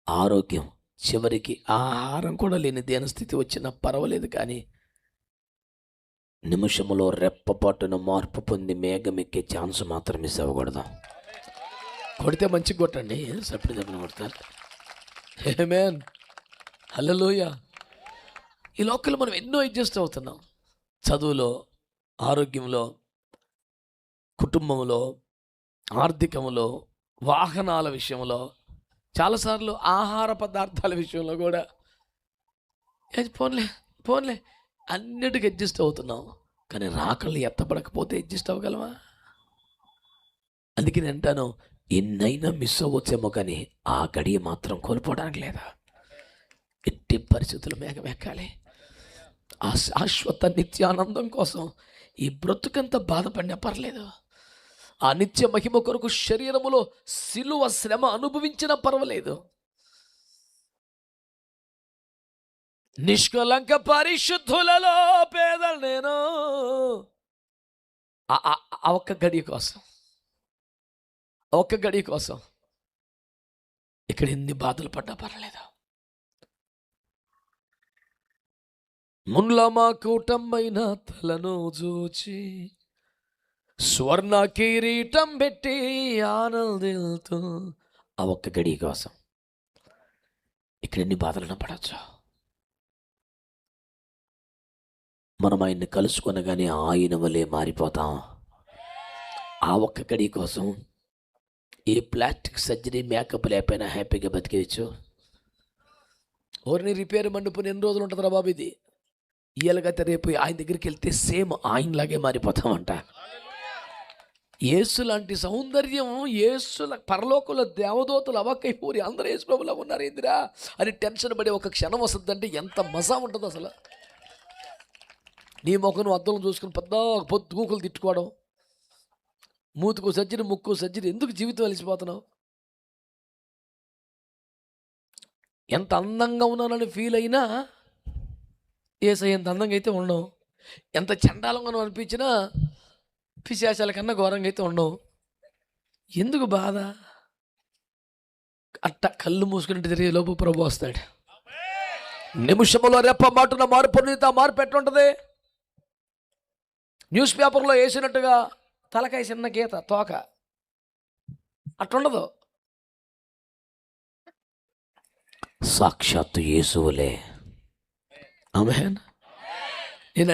ఆరోగ్యం, చివరికి ఆహారం కూడా లేని దీనస్థితి వచ్చినా పర్వాలేదు, కానీ నిమిషంలో రెప్పపాటున మార్పు పొంది మేఘం ఎక్కే ఛాన్స్ మాత్రం మిస్ అవ్వకూడదు. కొడితే మంచిగా కొట్టండి, సప్పుడు దెబ్బలు కొడతారు. ఆమేన్, హల్లెలూయా. ఈ లోకల్లో మనం ఎన్నో అడ్జస్ట్ అవుతున్నాం. చదువులో, ఆరోగ్యంలో, కుటుంబంలో, ఆర్థికంలో, వాహనాల విషయంలో, చాలాసార్లు ఆహార పదార్థాల విషయంలో కూడా పోన్లే పోన్లే అన్నిటికీ అడ్జస్ట్ అవుతున్నాం. కానీ రాకళ్ళు ఎత్తపడకపోతే అడ్జస్ట్ అవ్వగలమా? అందుకే నేను అంటాను, ఎన్నైనా మిస్ అవ్వచ్చేమో కానీ ఆ గడియ మాత్రం కోల్పోవడానికి లేదా. ఎట్టి పరిస్థితులు మేఘం ఎక్కాలి. ఆ శాశ్వత నిత్యానందం కోసం ఈ బ్రతుకంతా బాధపడినా పర్లేదు. ఆ నిత్య మహిమ కొరకు శరీరములో సిలువ శ్రమ అనుభవించినా పర్వాలేదు. నిష్కలంక పరిశుద్ధులలో పేదలు నేను. ఆ ఒక్క గడియ కోసం, ఒక్క గడియ కోసం ఇక్కడ ఎన్ని బాధలు పడ్డా పర్వాలేదు. మున్లమా కూటమైన తలను చూచి స్వర్ణ కిరీటం పెట్టి ఆనందిల్తూ, ఆ ఒక్క గడి కోసం ఇక్కడ ఎన్ని బాధలను పడవచ్చు. మనం ఆయన్ని కలుసుకొనగానే ఆయన వలె మారిపోతాం. ఆ ఒక్క గడి కోసం ఏ ప్లాస్టిక్ సర్జరీ, మేకప్ లేకపోయినా హ్యాపీగా బతికేయచ్చు. ఓరిని రిపేర్ మండిపోయిన ఎన్ని రోజులు ఉంటుందిరా బాబు ఇది. ఇయ్యలుగైతే రేపు ఆయన దగ్గరికి వెళ్తే సేమ్ ఆయనలాగే మారిపోతామంట. యేసు లాంటి సౌందర్యం, యేసుల పరలోకంలో దేవదూతలు అవకైపోయి అందరూ యేసు ప్రభులా ఉన్నారు ఏందిరా అని టెన్షన్ పడి ఒక క్షణం వస్తుందంటే ఎంత మజా ఉంటుంది అసలు. నీ ముఖం అద్దం చూసుకుని పొద్దుగూకులు తిట్టుకోవడం, మూతుకు సర్జరీ, ముక్కు సర్జరీ, ఎందుకు జీవితం అలిసిపోతున్నావు? ఎంత అందంగా ఉన్నానని ఫీల్ అయినా యేసయ్య ఎంత అందంగా అయితే ఉండవు. ఎంత చండాలంగా అనిపించినా పిశాచాల కన్నా ఘోరంగా అయితే ఉండవు. ఎందుకు బాధ? అట్ట కళ్ళు మూసుకుని తిరిగే లోపు ప్రభు వస్తాడు. నిమిషంలో రెప్ప మాటున మార్పు ఎట్లుంటుంది? న్యూస్ పేపర్లో వేసినట్టుగా తలకాయ చిన్న గీత, తోక అట్లుండదు. సాక్షాత్తు యేసువులే. ఆమేన్. నేను